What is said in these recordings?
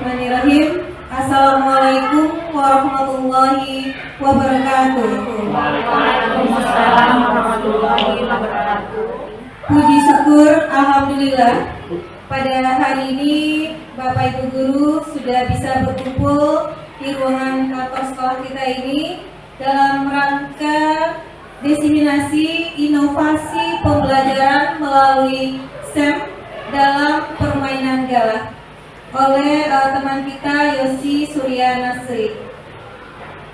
Bismillahirrahmanirrahim. Assalamualaikum warahmatullahi wabarakatuh. Waalaikumsalam warahmatullahi wabarakatuh. Puji syukur, alhamdulillah. Pada hari ini Bapak Ibu Guru sudah bisa berkumpul di ruangan kantor sekolah kita ini dalam rangka diseminasi inovasi pembelajaran melalui STEM dalam permainan galak oleh teman kita Yosi Surya Nasri.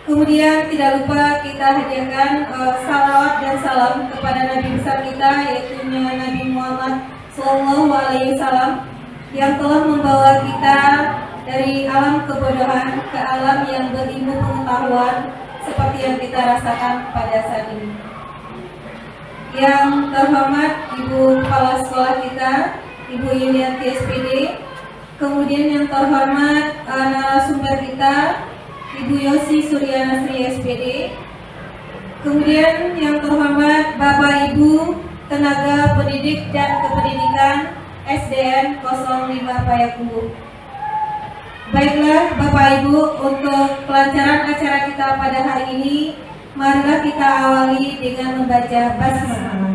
Kemudian tidak lupa kita hadiahkan salawat dan salam kepada Nabi besar kita, yaitu Nabi Muhammad Sallallahu Alaihi Wasallam, yang telah membawa kita dari alam kebodohan ke alam yang berilmu pengetahuan seperti yang kita rasakan pada saat ini. Yang terhormat Ibu Kepala Sekolah kita, Ibu Yulianti SPD. Kemudian yang terhormat narasumber kita, Ibu Yosi Surya Nasri SPD. Kemudian yang terhormat Bapak Ibu tenaga pendidik dan kependidikan SDN 05 Payakumbuh. Baiklah Bapak Ibu, untuk kelancaran acara kita pada hari ini, marilah kita awali dengan membaca basmalah.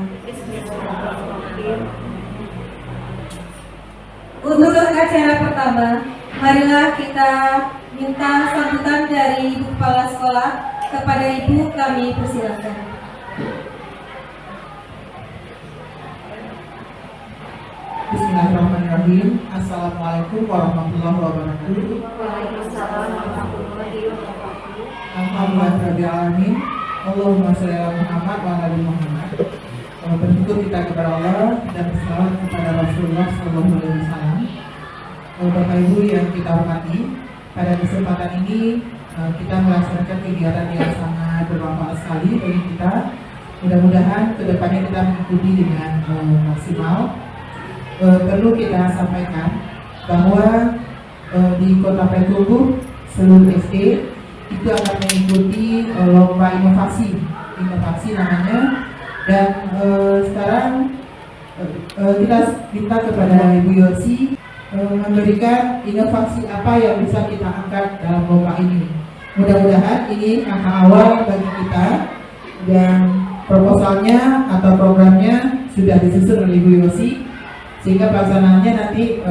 Untuk acara pertama, marilah kita minta sambutan dari Ibu Kepala Sekolah. Kepada Ibu kami persilakan. Bismillahirrahmanirrahim. Assalamualaikum warahmatullahi wabarakatuh. Waalaikumsalam warahmatullahi wabarakatuh. Alhamdulillahirabbil alamin. Allahumma shalli ala Muhammad wa ala ali Muhammad. Bersyukur kita kepada Allah dan bersalawat kepada Rasulullah Sallallahu Alaihi Wasallam. Bapak Ibu yang kita hormati, pada kesempatan ini kita melaksanakan kegiatan yang sangat bermanfaat sekali bagi kita. Mudah-mudahan kedepannya kita mengikuti dengan maksimal. Perlu kita sampaikan bahwa di Kota Payakumbuh seluruh SD itu akan mengikuti lomba inovasi namanya. Dan sekarang kita minta kepada Ibu Yosi memberikan inovasi apa yang bisa kita angkat dalam lomba ini. Mudah-mudahan ini angka awal bagi kita, dan proposalnya atau programnya sudah disusun oleh Ibu Yosi, sehingga pelaksanaannya nanti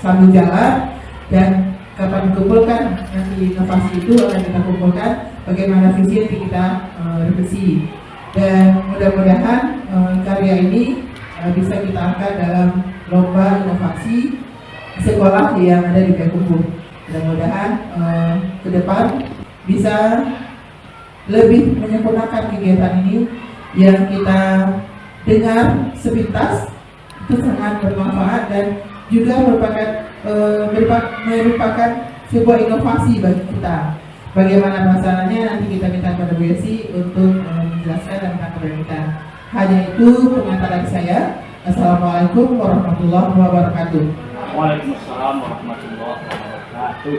sambil jalan. Dan kapan dikumpulkan nanti inovasi itu akan kita kumpulkan, bagaimana visi yang kita revisi. Dan mudah-mudahan karya ini bisa kita angkat dalam lomba inovasi sekolah yang ada di Payakumbuh. Mudah-mudahan ke depan bisa lebih menyempurnakan kegiatan ini yang kita dengar sepintas itu sangat bermanfaat dan juga merupakan sebuah inovasi bagi kita. Bagaimana pelaksanaannya nanti kita minta kepada Bu Yosi untuk menjelaskan dan kepada kita. Hanya itu pernyataan saya. Assalamualaikum warahmatullahi wabarakatuh. Waalaikumsalam warahmatullahi wabarakatuh.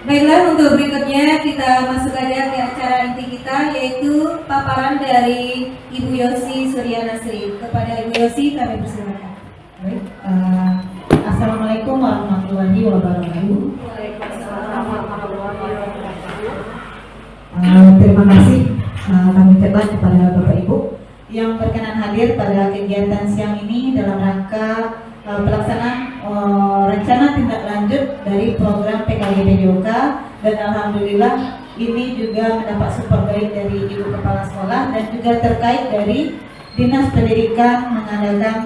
Baiklah, untuk berikutnya kita masuk aja ke acara inti kita, yaitu paparan dari Ibu Yosi Surya Nasri. Kepada Ibu Yosi kami persilakan. Baik, Assalamualaikum warahmatullahi wabarakatuh. Waalaikumsalam warahmatullahi wabarakatuh. Terima kasih kami ucapkan kepada Bapak Ibu yang berkenan hadir pada kegiatan siang ini dalam rangka pelaksanaan rencana tindak lanjut dari program PKGP-JOK, dan alhamdulillah ini juga mendapat support baik dari Ibu Kepala Sekolah dan juga terkait dari Dinas Pendidikan mengadakan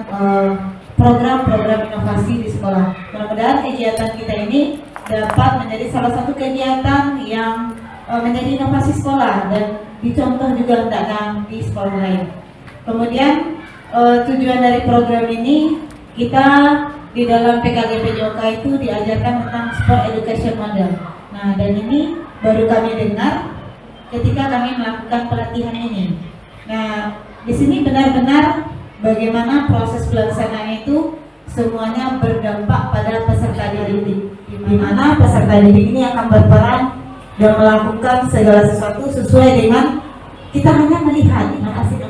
program-program inovasi di sekolah. Mudah-mudahan kegiatan kita ini dapat menjadi salah satu kegiatan yang menjadi inovasi sekolah dan dicontoh juga hendaknya di sekolah lain. Kemudian tujuan dari program ini, kita di dalam PKGP-JOK itu diajarkan tentang sport education model. Nah, dan ini baru kami dengar ketika kami melakukan pelatihan ini. Nah, di sini benar-benar bagaimana proses pelaksanaan itu semuanya berdampak pada peserta didik, di mana peserta didik ini akan berperan dan melakukan segala sesuatu sesuai dengan kita hanya melihat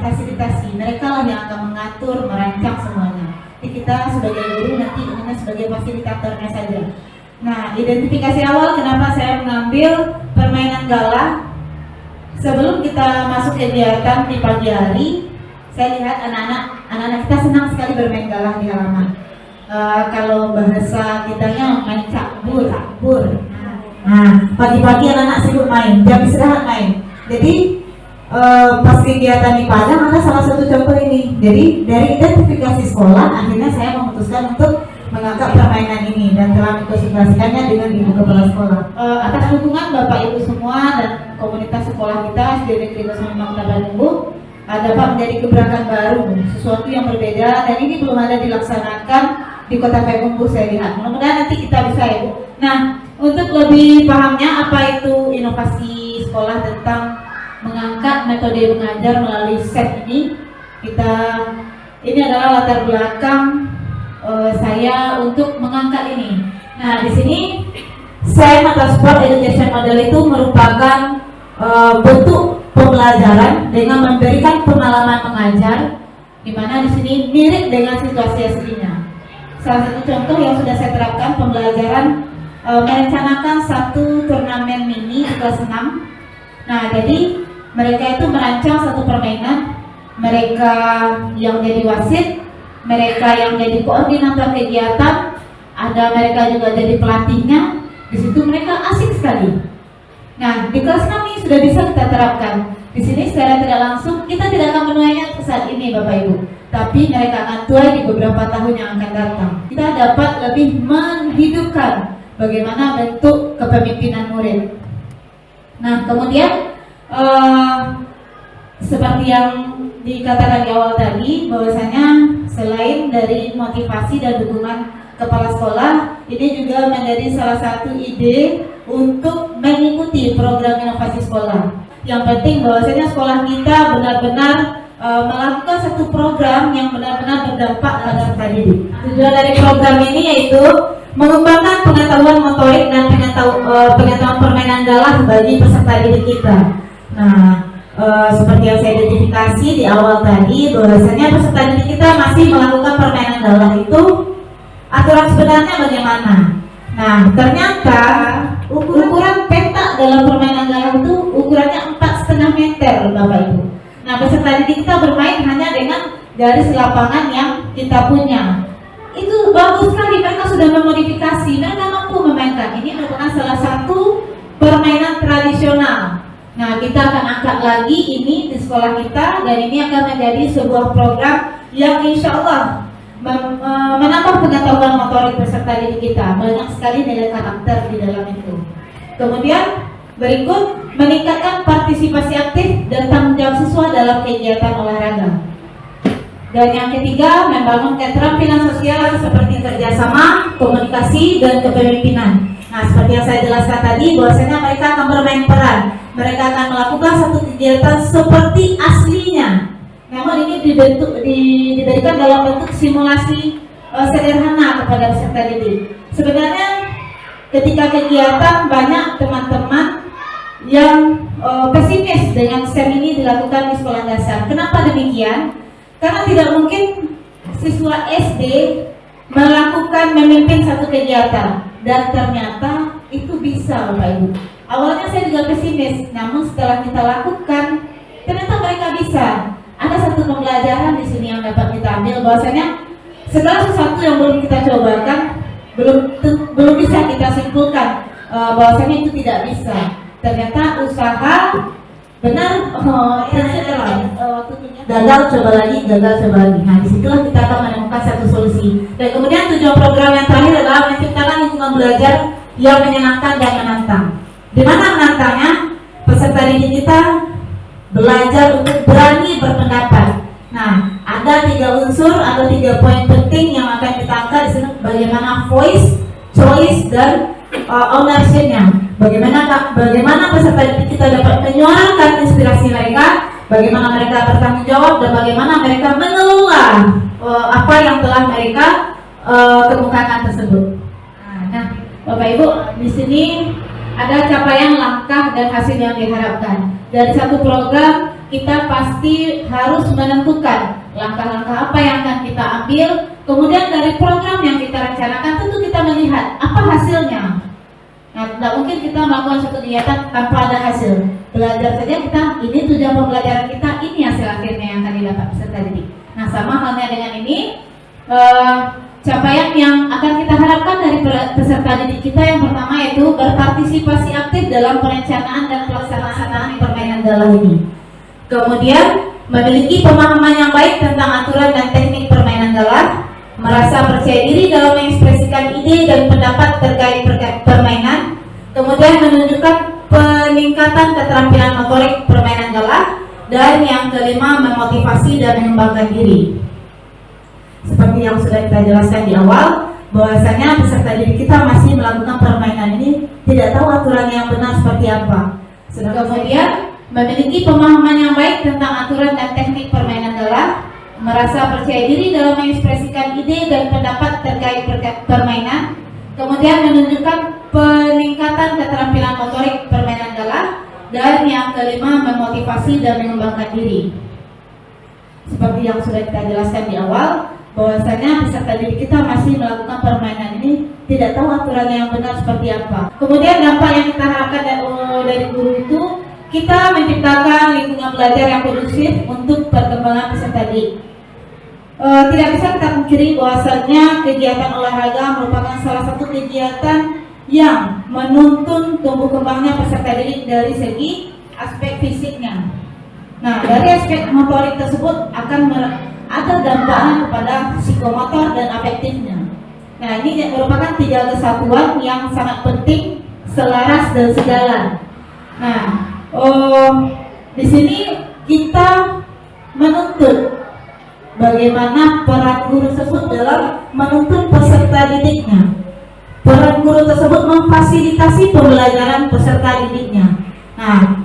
fasilitasi, mereka lah yang akan mengatur, merancang semua kita sebagai guru nanti hanya sebagai fasilitatornya saja. Nah, identifikasi awal kenapa saya mengambil permainan galah. Sebelum kita masuk kegiatan di pagi hari, saya lihat anak-anak kita senang sekali bermain galah di halaman. Kalau bahasa kitanya main cakbur. Nah, pagi-pagi anak-anak sibuk main, jam istirahat main. Jadi pas kegiatan di Padang ada salah satu contoh ini. Jadi dari identifikasi sekolah, akhirnya saya memutuskan untuk mengangkat permainan ini dan telah mengkonsultasikannya dengan ibu kepala sekolah. Atas dukungan Bapak Ibu semua dan komunitas sekolah kita SD Negeri 05 Kota Bandung dapat menjadi gebrakan baru, sesuatu yang berbeda dan ini belum ada dilaksanakan di Kota Bandung, saya lihat. Mudah-mudahan nanti kita bisa ya Bu. Nah, untuk lebih pahamnya apa itu inovasi sekolah tentang mengangkat metode mengajar melalui set ini, ini adalah latar belakang saya untuk mengangkat ini. Nah, di sini SEM atau Sport Education Model itu merupakan bentuk pembelajaran dengan memberikan pengalaman mengajar, di mana di sini mirip dengan situasi aslinya. Salah satu contoh yang sudah saya terapkan pembelajaran merencanakan satu turnamen mini di kelas 6. Nah, jadi mereka itu merancang satu permainan, mereka yang jadi wasit, mereka yang jadi koordinator kegiatan, ada mereka juga jadi pelatihnya. Di situ mereka asik sekali. Nah, di kelas 6 ini sudah bisa kita terapkan. Di sini secara tidak langsung kita tidak akan menuainya saat ini Bapak Ibu, tapi mereka akan tuai di beberapa tahun yang akan datang. Kita dapat lebih menghidupkan bagaimana bentuk kepemimpinan murid. Nah, kemudian seperti yang dikatakan di awal tadi, bahwasanya selain dari motivasi dan dukungan kepala sekolah, ini juga menjadi salah satu ide untuk mengikuti program inovasi sekolah. Yang penting bahwasanya sekolah kita benar-benar melakukan satu program yang benar-benar berdampak pada peserta didik. Tujuan dari program ini yaitu mengembangkan pengetahuan motorik dan pengetahuan permainan galah bagi peserta didik kita. Nah, seperti yang saya identifikasi di awal tadi, bahwasanya peserta didik kita masih melakukan permainan galah itu, aturan sebenarnya bagaimana? Nah, ternyata ukuran petak dalam permainan galah itu ukurannya 4,5 meter, Bapak Ibu. Nah, peserta didik kita bermain hanya dengan garis lapangan yang kita punya. Itu bagus sekali, mereka sudah memodifikasi, mereka mampu memainkan. Ini merupakan salah satu permainan tradisional. Nah, kita akan angkat lagi ini di sekolah kita, dan ini akan menjadi sebuah program yang insya Allah menambah pengetahuan motorik peserta didik kita. Banyak sekali nilai karakter di dalam itu. Kemudian berikut, meningkatkan partisipasi aktif dan tanggung jawab siswa dalam kegiatan olahraga. Dan yang ketiga, membangun keterampilan sosial seperti kerjasama, komunikasi, dan kepemimpinan. Nah, seperti yang saya jelaskan tadi, bahwasanya mereka akan bermain peran. Mereka akan melakukan satu kegiatan seperti aslinya. Namun ini diberikan dalam bentuk simulasi sederhana kepada peserta didik. Sebenarnya ketika kegiatan banyak teman-teman yang pesimis dengan SEM ini dilakukan di sekolah dasar. Kenapa demikian? Karena tidak mungkin siswa SD memimpin satu kegiatan, dan ternyata itu bisa, Bapak Ibu. Awalnya saya juga pesimis, namun setelah kita lakukan, ternyata mereka bisa. Ada satu pembelajaran di sini yang dapat kita ambil, bahwasanya segala sesuatu yang belum kita cobakan, belum bisa kita simpulkan bahwasanya itu tidak bisa. Ternyata usaha benar, gagal coba lagi. Nah, disitulah kita akan menemukan satu solusi. Dan kemudian tujuan program yang terakhir adalah menciptakan lingkungan belajar yang menyenangkan dan menantang. Di mana menantangnya? Peserta didik kita belajar untuk berani berpendapat. Nah, ada 3 unsur atau 3 poin penting yang akan kita angkat di sini. Bagaimana voice, choice, dan ownership-nya. Bagaimana peserta didik kita dapat menyuarakan inspirasi mereka, bagaimana mereka bertanggung jawab, dan bagaimana mereka mengelola apa yang telah mereka kemukakan tersebut. Nah, Bapak Ibu, di sini ada capaian langkah dan hasil yang diharapkan. Dari satu program, kita pasti harus menentukan langkah-langkah apa yang akan kita ambil Kemudian dari program yang kita rencanakan tentu kita melihat apa hasilnya. Nah, tidak mungkin kita melakukan suatu kegiatan tanpa ada hasil. Belajar saja kita, ini tujuan pembelajaran kita, ini hasil akhirnya yang akan didapat peserta didik. Nah, sama halnya dengan ini, capaian yang akan kita harapkan dari peserta didik kita yang pertama yaitu berpartisipasi aktif dalam perencanaan dan pelaksanaan permainan dalam ini. Kemudian memiliki pemahaman yang baik tentang aturan dan teknik permainan dalam, merasa percaya diri dalam mengekspresikan ide dan pendapat terkait permainan, kemudian menunjukkan peningkatan keterampilan motorik permainan dalam, dan yang kelima memotivasi dan mengembangkan diri. Seperti yang sudah kita jelaskan di awal, bahwasanya peserta didik kita masih melakukan permainan ini tidak tahu aturan yang benar seperti apa. Kemudian memiliki pemahaman yang baik tentang aturan dan teknik permainan dalam, merasa percaya diri dalam mengekspresikan ide dan pendapat terkait permainan, kemudian menunjukkan peningkatan keterampilan motorik permainan dalam, dan yang kelima memotivasi dan mengembangkan diri. Seperti yang sudah kita jelaskan di awal, bahwasanya peserta didik kita masih melakukan permainan ini tidak tahu aturannya yang benar seperti apa. Kemudian dampak yang kita harapkan dari guru itu, kita menciptakan lingkungan belajar yang kondusif untuk perkembangan peserta didik. Tidak bisa kita pungkiri bahwasanya kegiatan olahraga merupakan salah satu kegiatan yang menuntun tumbuh kembangnya peserta didik dari segi aspek fisiknya. Nah, dari aspek motorik tersebut akan ada dampaknya kepada psikomotor dan afektifnya. Nah, ini merupakan 3 kesatuan yang sangat penting, selaras dan sejalan. Nah, di sini kita menuntut bagaimana peran guru tersebut dalam menuntun peserta didiknya. Peran guru tersebut memfasilitasi pembelajaran peserta didiknya. Nah,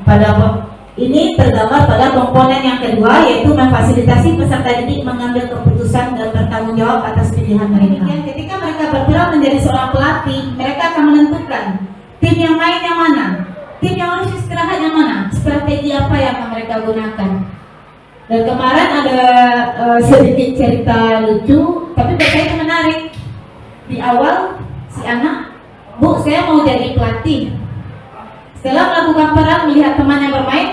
ini tergambar pada komponen yang kedua, yaitu memfasilitasi peserta didik mengambil keputusan dan bertanggung jawab atas pilihan mereka. Ketika mereka berperan menjadi seorang pelatih, mereka akan menentukan tim yang main yang mana, tim yang harus istirahat yang mana, strategi apa yang akan mereka gunakan. Dan kemarin ada sedikit cerita lucu, tapi buat saya itu menarik. Di awal si anak, Bu, saya mau jadi pelatih. Setelah melakukan peran melihat temannya bermain,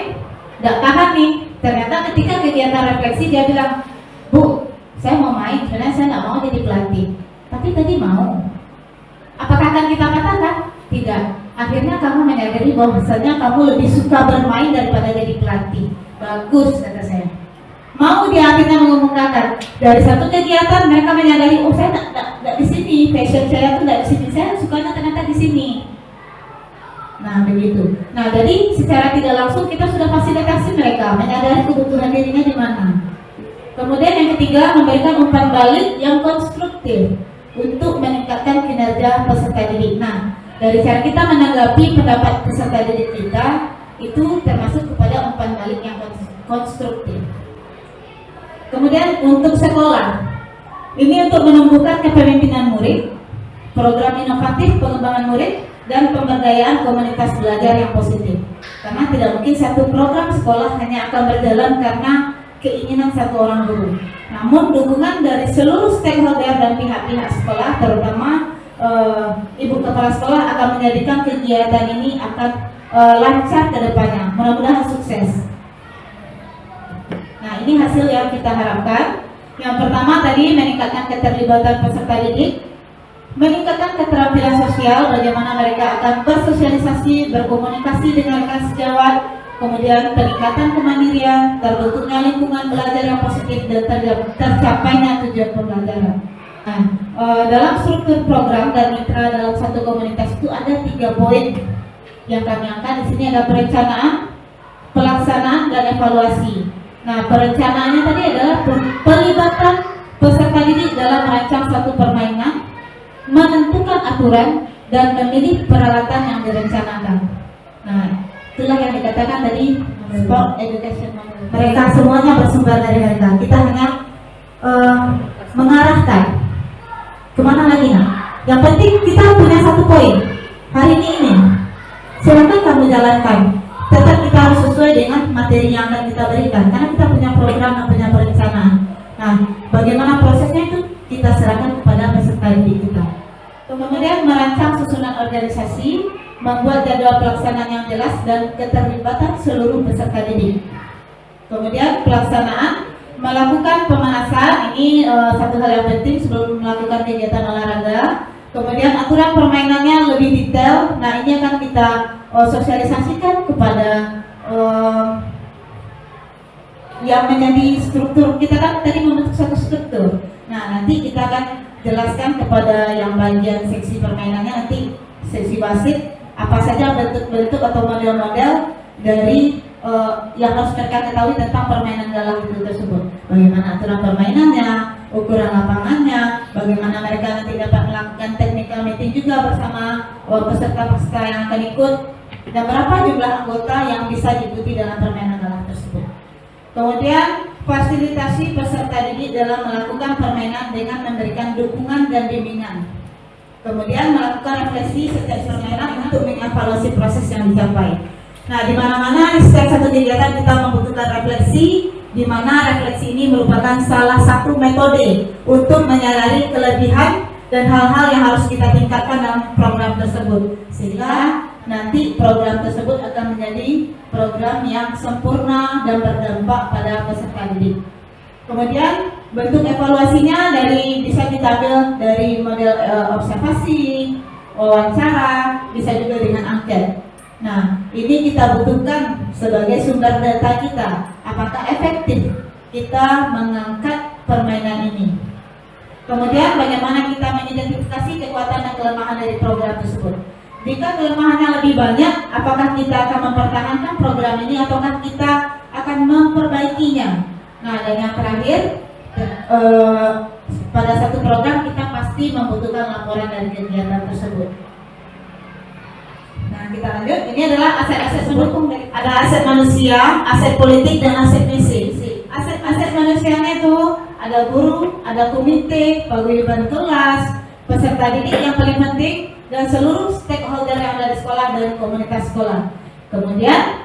tidak tahan nih. Ternyata ketika kegiatan refleksi dia bilang, Bu, saya mau main, sebenarnya saya tidak mau jadi pelatih. Tapi tadi mau. Apakah akan kita katakan? Tidak. Akhirnya kamu menyadari bahwasanya kamu lebih suka bermain daripada jadi pelatih. Bagus, kata saya. Mau dia akhirnya mengumumkan dari satu kegiatan mereka menyadari, oh saya tidak di sini, passion saya tuh tidak di sini, saya sukanya ternyata di sini. Nah begitu. Nah jadi secara tidak langsung kita sudah fasilitasi mereka menyadari kebutuhan dirinya di mana. Kemudian yang ketiga, memberikan umpan balik yang konstruktif untuk meningkatkan kinerja peserta didik. Nah dari cara kita menanggapi pendapat peserta didik kita itu termasuk kepada umpan balik yang konstruktif. Kemudian untuk sekolah, ini untuk menumbuhkan kepemimpinan murid, program inovatif pengembangan murid, dan pemberdayaan komunitas belajar yang positif. Karena tidak mungkin satu program sekolah hanya akan berjalan karena keinginan satu orang guru. Namun dukungan dari seluruh stakeholder dan pihak-pihak sekolah, terutama ibu kepala sekolah, akan menjadikan kegiatan ini akan lancar ke depannya. Mudah-mudahan sukses. Nah, ini hasil yang kita harapkan. Yang pertama tadi meningkatkan keterlibatan peserta didik, meningkatkan keterampilan sosial, bagaimana mereka akan bersosialisasi, berkomunikasi dengan rekan sejawat, kemudian peningkatan kemandirian, terbentuknya lingkungan belajar yang positif, dan tercapainya tujuan pembelajaran. Nah, dalam struktur program dan mitra dalam satu komunitas itu ada 3 poin yang kami angkat. Di sini ada perencanaan, pelaksanaan, dan evaluasi. Nah, perencanaannya tadi adalah pelibatan peserta didik dalam merancang satu permainan, menentukan aturan, dan memilih peralatan yang direncanakan. Nah, itulah yang dikatakan tadi sport education. Mereka semuanya bersumber dari mereka. Kita hanya mengarahkan kemana lagi. Nah, yang penting kita punya satu poin hari ini. Silakan kamu jalankan. Tetap kita harus sesuai dengan materi yang akan kita berikan, karena kita punya program dan punya perencanaan. Nah, bagaimana prosesnya itu kita serahkan kepada peserta didik kita. Kemudian merancang susunan organisasi, membuat jadwal pelaksanaan yang jelas dan keterlibatan seluruh peserta didik. Kemudian pelaksanaan, melakukan pemanasan, ini satu hal yang penting sebelum melakukan kegiatan olahraga. Kemudian aturan permainannya lebih detail. Nah, ini akan kita sosialisasikan kepada yang menjadi struktur. Kita kan tadi membentuk satu struktur. Nah, nanti kita akan jelaskan kepada yang bagian seksi permainannya, nanti seksi wasit, apa saja bentuk-bentuk atau model-model dari yang harus mereka ketahui tentang permainan galah itu tersebut. Bagaimana aturan permainannya, ukuran lapangannya, bagaimana mereka nanti dapat melakukan technical meeting juga bersama peserta-peserta yang akan ikut, dan berapa jumlah anggota yang bisa diikuti dalam permainan galah tersebut. Kemudian fasilitasi peserta didik dalam melakukan permainan dengan memberikan dukungan dan bimbingan. Kemudian melakukan refleksi setiap permainan untuk mengevaluasi proses yang dicapai. Nah, di mana-mana di setiap satu kegiatan kita membutuhkan refleksi, di mana refleksi ini merupakan salah satu metode untuk menyadari kelebihan dan hal-hal yang harus kita tingkatkan dalam program tersebut, sehingga nanti program tersebut akan menjadi program yang sempurna dan berdampak pada peserta didik. Kemudian bentuk evaluasinya bisa kita ambil dari model observasi, wawancara, bisa juga dengan angket. Nah, ini kita butuhkan sebagai sumber data kita. Apakah efektif kita mengangkat permainan ini? Kemudian bagaimana kita mengidentifikasi kekuatan dan kelemahan dari program tersebut? Jika kelemahannya lebih banyak, apakah kita akan mempertahankan program ini ataukah kita akan memperbaikinya? Nah, dan yang terakhir, pada satu program kita pasti membutuhkan laporan dari kegiatan tersebut. Nah, kita lanjut. Ini adalah aset-aset pendukung. Ada aset manusia, aset politik, dan aset misi. Aset manusianya itu ada guru, ada komite, paguyuban kelas, peserta didik yang paling penting, dan seluruh stakeholder yang ada di sekolah dan komunitas sekolah. Kemudian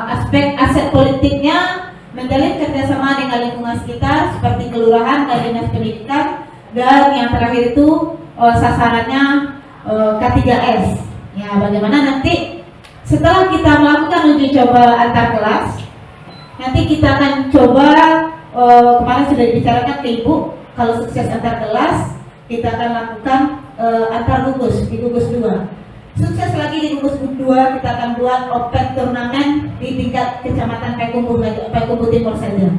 aspek aset politiknya menjalin kerjasama dengan lingkungan sekitar seperti kelurahan dan dinas pendidikan, dan yang terakhir itu sasarannya K3S. Ya, bagaimana nanti setelah kita melakukan uji coba antar kelas, nanti kita akan coba kemarin sudah dibicarakan ke Ibu, kalau sukses antar kelas kita akan lakukan antar gugus di gugus 2. Sukses lagi di gugus 2, kita akan buat open turnamen di tingkat kecamatan Payakumbuh Timur saja.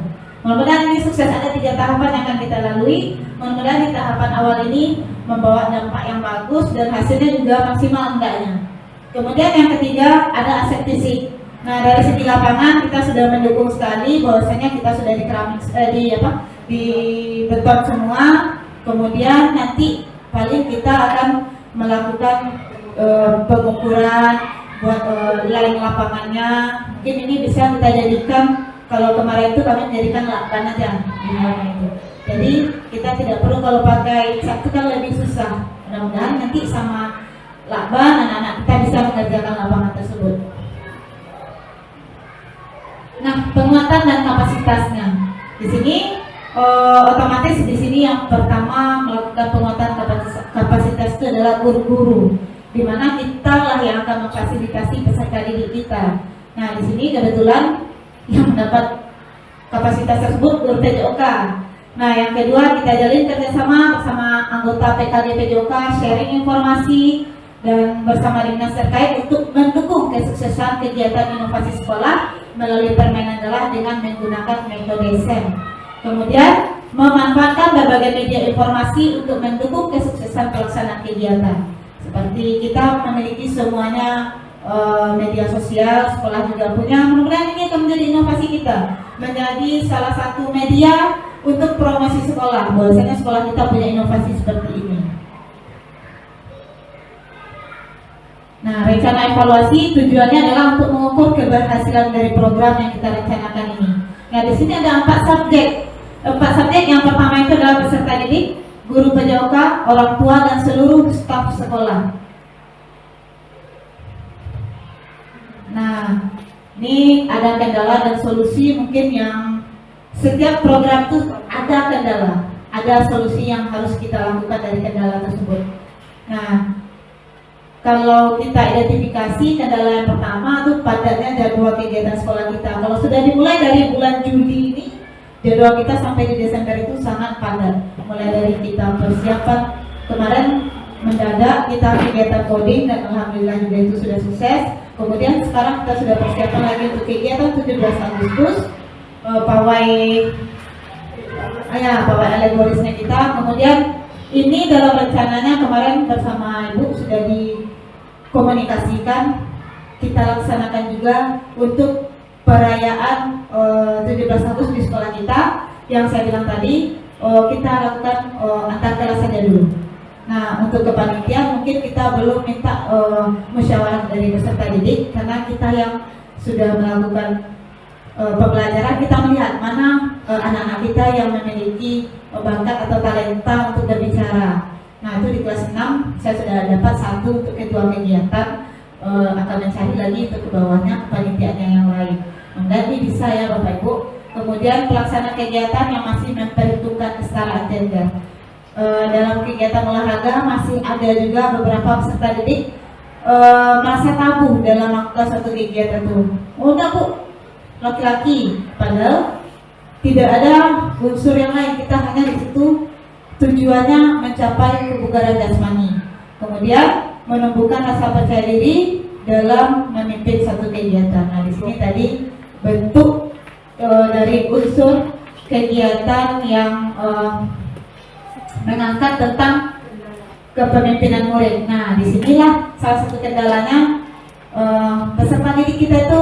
Mudah-mudahan ini sukses. Ada 3 tahapan yang akan kita lalui. Mudah-mudahan di tahapan awal ini membawa dampak yang bagus dan hasilnya juga maksimal hendaknya. Kemudian yang ketiga ada aset fisik. Nah, dari segi lapangan kita sudah mendukung sekali, bahwasanya kita sudah di beton semua. Kemudian nanti paling kita akan melakukan pengukuran buat line lapangannya. Mungkin ini bisa kita jadikan, kalau kemarin itu kami menjadikan lakban aja di lapangan itu. Jadi kita tidak perlu, kalau pakai cat itu kan lebih susah. Mudah-mudahan nanti sama lakban anak-anak kita bisa mengerjakan lapangan tersebut. Nah, penguatan dan kapasitasnya. Di sini otomatis di sini yang pertama melakukan penguatan kapasitas itu adalah guru-guru, di mana kita lah yang akan memfasilitasi peserta didik kita. Nah, di sini kebetulan yang mendapat kapasitas tersebut guru PJOK. Nah, yang kedua kita jalin kerjasama bersama anggota PKD PJOK, sharing informasi dan bersama dinas terkait untuk mendukung kesuksesan kegiatan inovasi sekolah melalui permainan galah dengan menggunakan metode SEM. Kemudian memanfaatkan berbagai media informasi untuk mendukung kesuksesan pelaksanaan kegiatan. Seperti kita memiliki semuanya media sosial, sekolah juga punya. Mudah-mudahan ini akan menjadi inovasi kita, menjadi salah satu media untuk promosi sekolah. Bahwasanya sekolah kita punya inovasi seperti ini. Nah, rencana evaluasi tujuannya adalah untuk mengukur keberhasilan dari program yang kita rencanakan ini. Nah, di sini ada 4 subjek. 4 subjek. Yang pertama itu adalah peserta didik, guru PJOK, orang tua, dan seluruh staf sekolah. Nah, ini ada kendala dan solusi mungkin yang setiap program itu ada kendala, ada solusi yang harus kita lakukan dari kendala tersebut. Nah, kalau kita identifikasi kendala yang pertama itu padatnya jadwal kegiatan sekolah kita. Kalau sudah dimulai dari bulan Juli ini, jadwal kita sampai di Desember itu sangat padat. Mulai dari kita persiapan kemarin mendadak kita kegiatan coding dan alhamdulillah juga itu sudah sukses. Kemudian sekarang kita sudah persiapan lagi untuk kegiatan 17 Agustus pawai alegorisnya kita. Kemudian ini dalam rencananya kemarin bersama Ibu sudah dikomunikasikan, kita laksanakan juga untuk perayaan 17 Agustus di sekolah kita. Yang saya bilang tadi, kita lakukan antar kelas saja dulu. Nah, untuk kepanitiaan mungkin kita belum minta musyawarah dari peserta didik, karena kita yang sudah melakukan pembelajaran, kita melihat mana anak-anak kita yang memiliki bakat atau talenta untuk berbicara. Nah, itu di kelas 6 saya sudah dapat satu untuk ketua kegiatan, akan mencari lagi untuk ke bawahnya kepanitiaannya yang lain. Mengganti bisa ya Bapak Ibu. Kemudian pelaksana kegiatan yang masih memperhitungkan kesetaraan gender. Dalam kegiatan olahraga masih ada juga beberapa peserta didik merasa tabu dalam melakukan satu kegiatan itu. Udah Bu, laki-laki, padahal tidak ada unsur yang lain, kita hanya di situ tujuannya mencapai kebugaran jasmani. Kemudian menumbuhkan rasa percaya diri dalam memimpin satu kegiatan. Nah, di sini tadi bentuk dari unsur kegiatan yang mengangkat tentang kepemimpinan murid. Nah, disinilah salah satu kendalanya peserta didik kita itu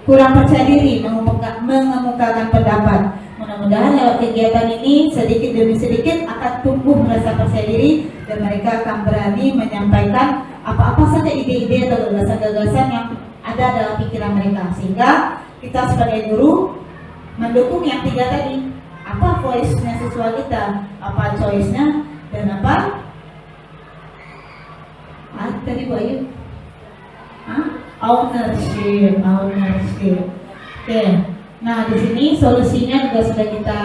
kurang percaya diri mengemukakan pendapat. Mudah-mudahan lewat kegiatan ini sedikit demi sedikit akan tumbuh merasa percaya diri dan mereka akan berani menyampaikan apa-apa saja ide-ide atau gagasan-gagasan yang ada dalam pikiran mereka, sehingga kita sebagai guru mendukung yang tiga tadi. Apa voice-nya siswa kita, apa choice-nya, dan apa tadi Bu Ayu? Ownership. Oke. Nah, di sini solusinya juga sudah kita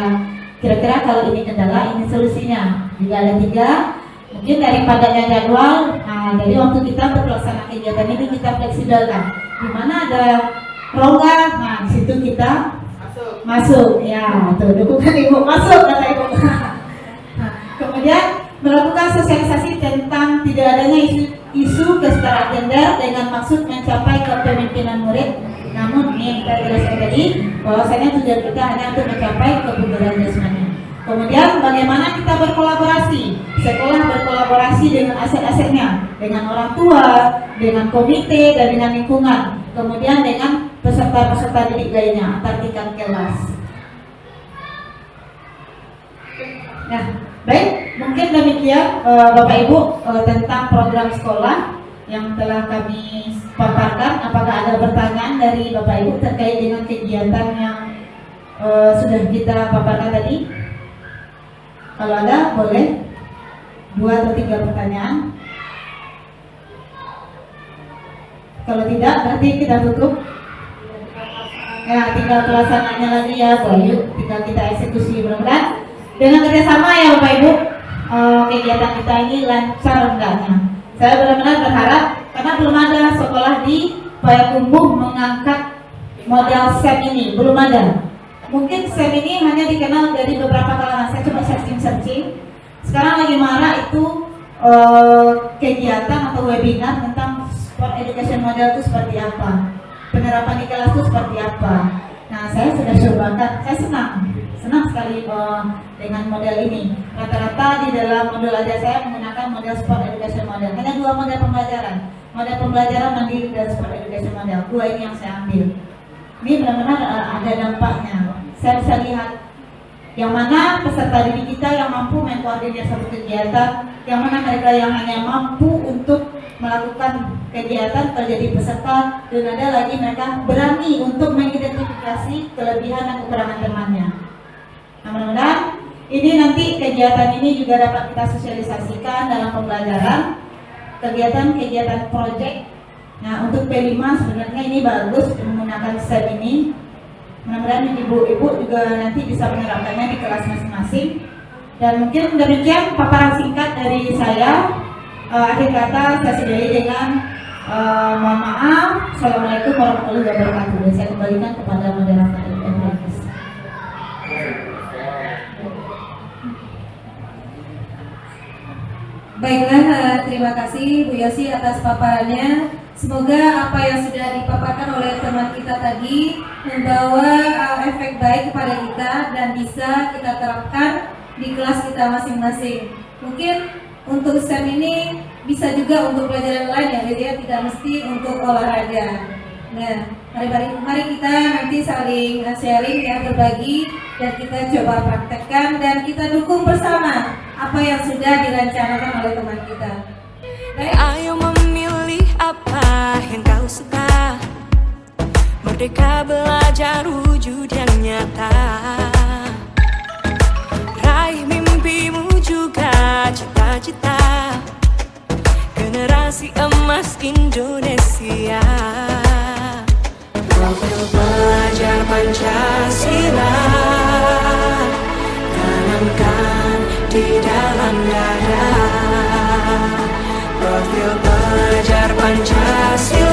kira-kira kalau ini kendala, ini solusinya. Juga ada 3. Mungkin dari padatnya jadwal. Nah, jadi waktu kita berpelaksana kegiatan ini kita fleksibelkan. Di mana ada rongga, nah di situ kita masuk. Ya, tuh dukungan Ibu masuk kata Ibu. Nah, kemudian melakukan sosialisasi tentang tidak adanya isu kesetaraan gender dengan maksud mencapai kepemimpinan murid. Namun ini yang kita jelaskan tadi, bahwasanya tujuan kita hanya untuk mencapai kebugaran jasmani. Kemudian bagaimana kita berkolaborasi? Sekolah berkolaborasi dengan aset-asetnya, dengan orang tua, dengan komite, dan dengan lingkungan. Kemudian dengan peserta-peserta didik lainnya antar tingkat kelas. Nah, baik, mungkin demikian Bapak Ibu tentang program sekolah yang telah kami paparkan. Apakah ada pertanyaan dari Bapak Ibu terkait dengan kegiatan yang sudah kita paparkan tadi? Kalau ada, boleh 2 atau 3 pertanyaan. Kalau tidak, berarti kita tutup. Ya, tinggal pelaksanaannya lagi ya Bu Ayu, tinggal kita eksekusi. Mudah-mudahan dengan kerjasama ya Bapak Ibu, kegiatan kita ini lancar enggaknya. Saya benar-benar berharap, karena belum ada sekolah di Payakumbuh mengangkat model SEM ini, belum ada. Mungkin SEM ini hanya dikenal dari beberapa kalangan. Saya coba searching. Sekarang lagi marak itu kegiatan atau webinar tentang sport education model itu seperti apa, penerapan di kelas itu seperti apa. Nah, saya sudah cobakan, saya senang sekali dengan model ini. Rata-rata di dalam modul aja saya menggunakan model sport education model. Hanya 2 model pembelajaran mandiri dan sport education model. 2 ini yang saya ambil. Ini benar-benar ada dampaknya. Saya bisa lihat yang mana peserta didik kita yang mampu mengkoordinir satu kegiatan, yang mana mereka yang hanya mampu untuk melakukan kegiatan terjadi peserta, dan ada lagi mereka berani untuk mengidentifikasi kelebihan dan kekurangan temannya. Nah, mudah-mudahan ini nanti kegiatan ini juga dapat kita sosialisasikan dalam pembelajaran, kegiatan-kegiatan project. Nah, untuk P5 sebenarnya ini bagus menggunakan SEM ini. Mudah-mudahan ibu-ibu juga nanti bisa menerapkannya di kelas masing-masing. Dan mungkin demikian paparan singkat dari saya. Akhir kata saya sudahi dengan mohon maaf. Assalamualaikum warahmatullahi wabarakatuh. Dan saya kembalikan kepada moderator MPLS. Baiklah, terima kasih Bu Yosi atas paparannya. Semoga apa yang sudah dipaparkan oleh teman kita tadi membawa efek baik kepada kita dan bisa kita terapkan di kelas kita masing-masing. Mungkin untuk STEM ini bisa juga untuk pelajaran lain ya, jadi tidak mesti untuk olahraga. Nah, mari kita nanti saling sharing ya, berbagi dan kita coba praktekkan dan kita dukung bersama apa yang sudah direncanakan oleh teman kita. Baik. Ayo memilih apa yang kau suka. Merdeka belajar wujud yang nyata. Raih mimpimu juga cita-cita. Generasi emas Indonesia. Profil pelajar Pancasila tanamkan di dalam dada. Profil pelajar Pancasila.